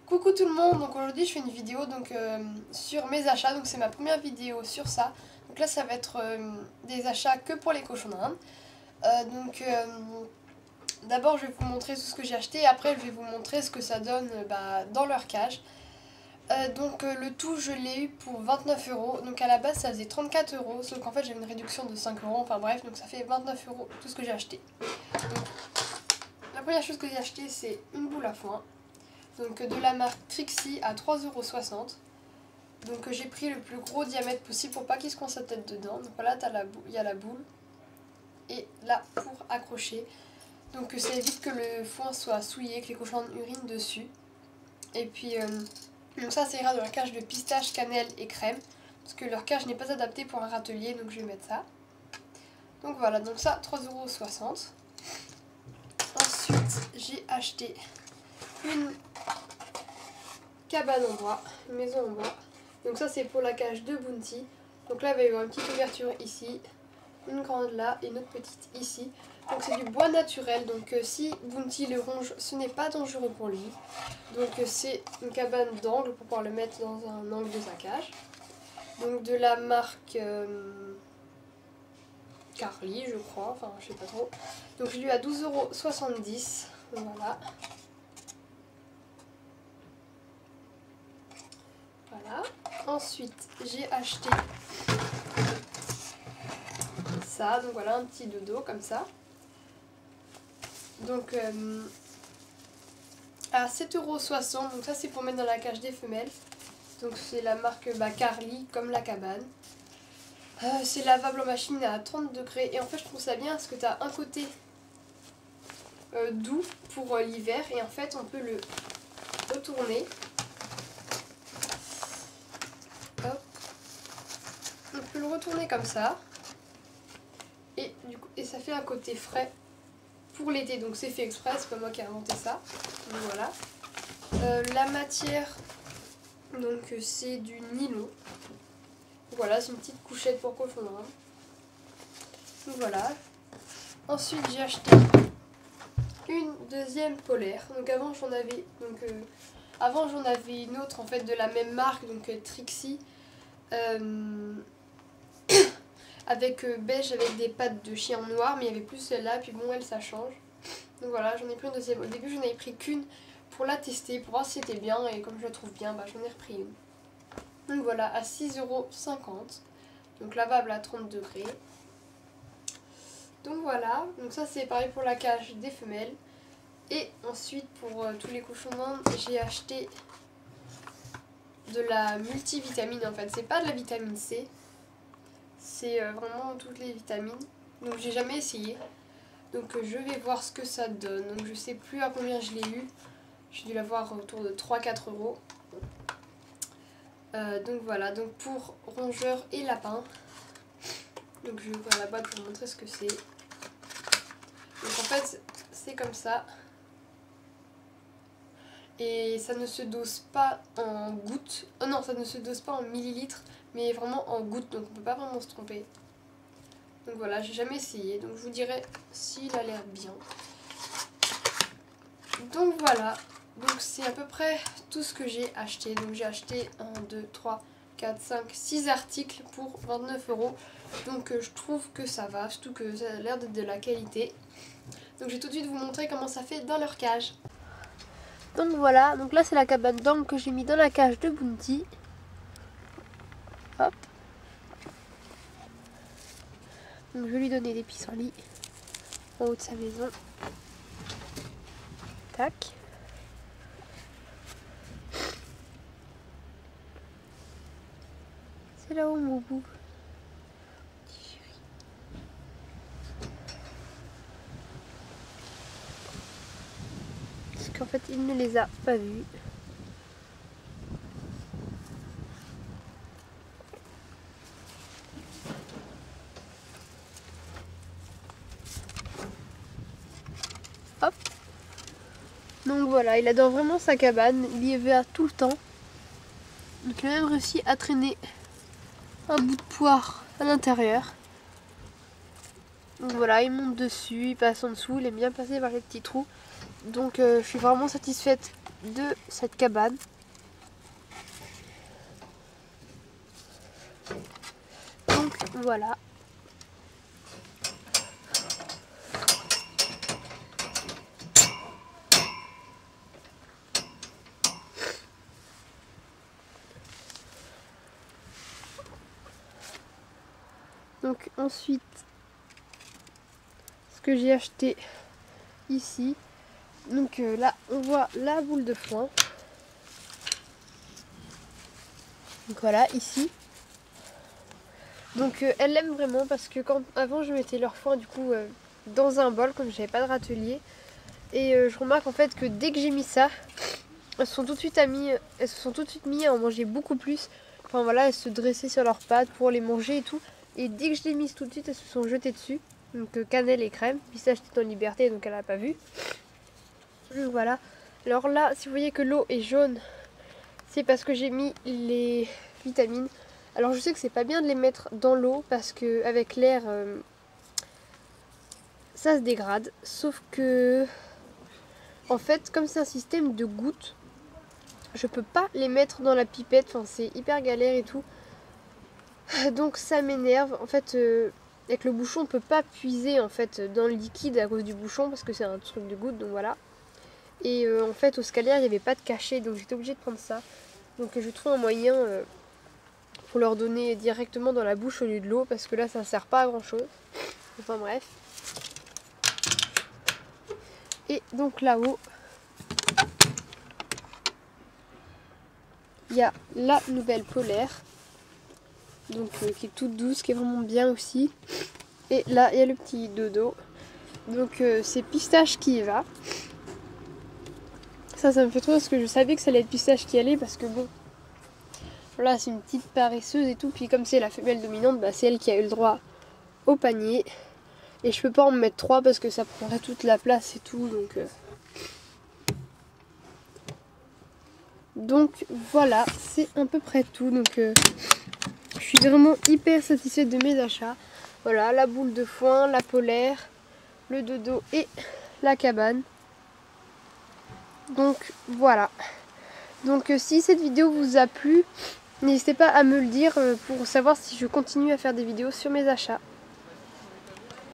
Coucou tout le monde, donc aujourd'hui je fais une vidéo sur mes achats, donc c'est ma première vidéo sur ça. Donc là ça va être des achats que pour les cochons d'Inde. D'abord je vais vous montrer tout ce que j'ai acheté et après je vais vous montrer ce que ça donne dans leur cage. Le tout je l'ai eu pour 29 €, donc à la base ça faisait 34 €, sauf qu'en fait j'ai une réduction de 5 €, enfin bref, donc ça fait 29 € tout ce que j'ai acheté. Donc, la première chose que j'ai acheté c'est une boule à foin. Donc de la marque Trixie à 3,60 €. Donc j'ai pris le plus gros diamètre possible pour pas qu'il se coince sa tête dedans. Donc voilà, il y a la boule. Et là pour accrocher. Donc ça évite que le foin soit souillé, que les cochons urinent dessus. Et puis donc ça ira dans la cage de pistache, cannelle et crème. Parce que leur cage n'est pas adaptée pour un râtelier, donc je vais mettre ça. Donc voilà, donc ça 3,60 €. Ensuite j'ai acheté une cabane en bois, une maison en bois. Donc ça c'est pour la cage de Bounty. Donc là il va y avoir une petite ouverture ici, une grande là et une autre petite ici. Donc c'est du bois naturel, donc si Bounty le ronge, ce n'est pas dangereux pour lui. Donc c'est une cabane d'angle pour pouvoir le mettre dans un angle de sa cage. Donc de la marque Carly je crois, enfin je sais pas trop. Donc je lui ai à 12,70 €, voilà. Voilà. Ensuite, j'ai acheté ça. Donc voilà, un petit dodo comme ça. Donc à 7,60 €. Donc ça, c'est pour mettre dans la cage des femelles. Donc c'est la marque Carly, comme la cabane. C'est lavable en machine à 30 degrés. Et en fait, je trouve ça bien parce que tu as un côté doux pour l'hiver. Et en fait, on peut le retourner. On peut le retourner comme ça et ça fait un côté frais pour l'été, donc c'est fait exprès, c'est pas moi qui ai inventé ça. Donc voilà. La matière, donc c'est du nylon. Voilà, c'est une petite couchette pour cochon d'Inde. Donc voilà. Ensuite j'ai acheté une deuxième polaire. Donc avant j'en avais une autre en fait de la même marque, donc Trixie. Avec beige avec des pattes de chien noir, mais il y avait plus celle-là, puis bon elle ça change. Donc voilà, j'en ai pris une deuxième. Au début j'en avais pris qu'une pour la tester, pour voir si c'était bien, et comme je la trouve bien, j'en ai repris une. Donc voilà, à 6,50 €, donc lavable à 30 degrés. Donc voilà, donc ça c'est pareil pour la cage des femelles. Et ensuite pour tous les cochons d'Inde, j'ai acheté de la multivitamine en fait, c'est pas de la vitamine C. C'est vraiment toutes les vitamines. Donc j'ai jamais essayé. Donc je vais voir ce que ça donne. Donc je sais plus à combien je l'ai eu. J'ai dû l'avoir autour de 3-4 €. Donc voilà. Donc pour rongeurs et lapins. Donc je vais ouvrir la boîte pour vous montrer ce que c'est. Donc en fait c'est comme ça. Et ça ne se dose pas en gouttes. Oh non, ça ne se dose pas en millilitres, mais vraiment en gouttes. Donc on peut pas vraiment se tromper. Donc voilà, j'ai jamais essayé. Donc je vous dirai s'il a l'air bien. Donc voilà. Donc c'est à peu près tout ce que j'ai acheté. Donc j'ai acheté 1, 2, 3, 4, 5, 6 articles pour 29 €. Donc je trouve que ça va, surtout que ça a l'air d'être de la qualité. Donc je vais tout de suite vous montrer comment ça fait dans leur cage. Donc voilà, donc là c'est la cabane d'angle que j'ai mis dans la cage de Bounty. Hop. Donc je vais lui donner des pissenlits en haut de sa maison. Tac. C'est là-haut mon bout. Parce qu'en fait il ne les a pas vus. Hop. Donc voilà, il adore vraiment sa cabane, il y va tout le temps. Donc il a même réussi à traîner un bout de poire à l'intérieur. Donc voilà, il monte dessus, il passe en dessous, il aime bien passer par les petits trous. Donc je suis vraiment satisfaite de cette cabane. Donc voilà. Donc ensuite, ce que j'ai acheté ici. Donc là, on voit la boule de foin. Donc voilà, ici. Donc elle l'aime vraiment parce que avant je mettais leur foin du coup dans un bol comme j'avais pas de râtelier. Et je remarque en fait que dès que j'ai mis ça, elles se sont tout de suite mis à en manger beaucoup plus. Enfin voilà, elles se dressaient sur leurs pattes pour les manger et tout. Et dès que je l'ai mise tout de suite, elles se sont jetées dessus. Donc cannelle et crème. Pistache est en liberté, donc elle n'a pas vu. Donc voilà. Alors là, si vous voyez que l'eau est jaune, c'est parce que j'ai mis les vitamines. Alors je sais que c'est pas bien de les mettre dans l'eau parce que avec l'air, ça se dégrade. Sauf que, en fait, comme c'est un système de gouttes, je peux pas les mettre dans la pipette. Enfin, c'est hyper galère et tout. Donc ça m'énerve. En fait, avec le bouchon, on peut pas puiser en fait dans le liquide à cause du bouchon parce que c'est un truc de gouttes. Donc voilà. Et en fait, au scalaire, il n'y avait pas de cachet, donc j'étais obligée de prendre ça. Donc je trouve un moyen pour leur donner directement dans la bouche au lieu de l'eau, parce que là, ça ne sert pas à grand chose. Enfin bref. Et donc là-haut, il y a la nouvelle polaire, donc qui est toute douce, qui est vraiment bien aussi. Et là, il y a le petit dodo. Donc c'est Pistache qui y va. Ça me fait trop parce que je savais que ça allait être Pistache qui allait, parce que bon, voilà, c'est une petite paresseuse et tout. Puis comme c'est la femelle dominante, bah, c'est elle qui a eu le droit au panier. Et je peux pas en mettre 3 parce que ça prendrait toute la place et tout. Donc voilà, c'est à peu près tout. Donc je suis vraiment hyper satisfaite de mes achats. Voilà, la boule de foin, la polaire, le dodo et la cabane. Donc voilà. Donc si cette vidéo vous a plu, n'hésitez pas à me le dire pour savoir si je continue à faire des vidéos sur mes achats.